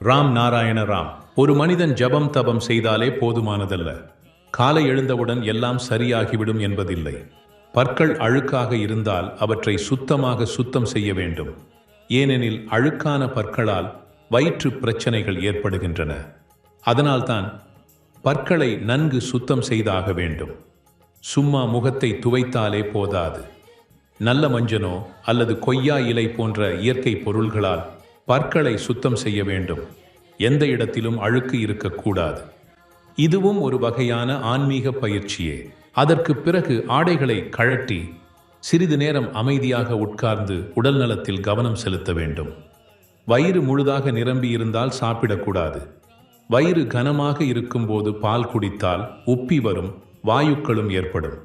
ராம் நாராயண ராம். ஒரு மனிதன் ஜபம் தபம் செய்தாலே போதுமானதல்ல. காலை எழுந்தவுடன் எல்லாம் சரியாகிவிடும் என்பதில்லை. பற்கள் அழுக்காக இருந்தால் அவற்றை சுத்தமாக சுத்தம் செய்ய வேண்டும். ஏனெனில் அழுக்கான பற்களால் வயிற்று பிரச்சனைகள் ஏற்படுகின்றன. அதனால்தான் பற்களை நன்கு சுத்தம் செய்தாக வேண்டும். சும்மா முகத்தை துவைத்தாலே போதாது. நல்ல மஞ்சனோ அல்லது கொய்யா இலை போன்ற இயற்கை பொருள்களால் பற்களை சுத்தம் செய்ய வேண்டும். எந்த இடத்திலும் அழுக்கு இருக்கக்கூடாது. இதுவும் ஒரு வகையான ஆன்மீக பயிற்சியே. அதற்கு பிறகு ஆடைகளை கழட்டி சிறிது நேரம் அமைதியாக உட்கார்ந்து உடல் நலத்தில் கவனம் செலுத்த வேண்டும். வயிறு முழுதாக நிரம்பி இருந்தால் சாப்பிடக்கூடாது. வயிறு கனமாக இருக்கும்போது பால் குடித்தால் உப்பி வரும், வாயுக்களும் ஏற்படும்.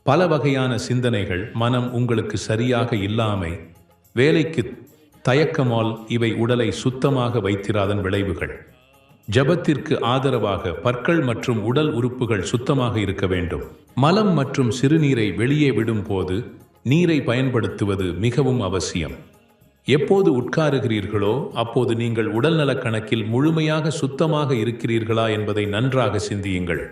பல வகையான சிந்தனைகள், மனம் உங்களுக்கு சரியாக இல்லாமை, வேலைக்கு தயக்கமால் இவை உடலை சுத்தமாக வைத்திராதன் விளைவுகள். ஜபத்திற்கு ஆதரவாக பற்கள் மற்றும் உடல் உறுப்புகள் சுத்தமாக இருக்க வேண்டும். மலம் மற்றும் சிறுநீரை வெளியே விடும் போது நீரை பயன்படுத்துவது மிகவும் அவசியம். எப்போது உட்காருகிறீர்களோ அப்போது நீங்கள் உடல்நலக் கணக்கில் முழுமையாக சுத்தமாக இருக்கிறீர்களா என்பதை நன்றாக சிந்தியுங்கள்.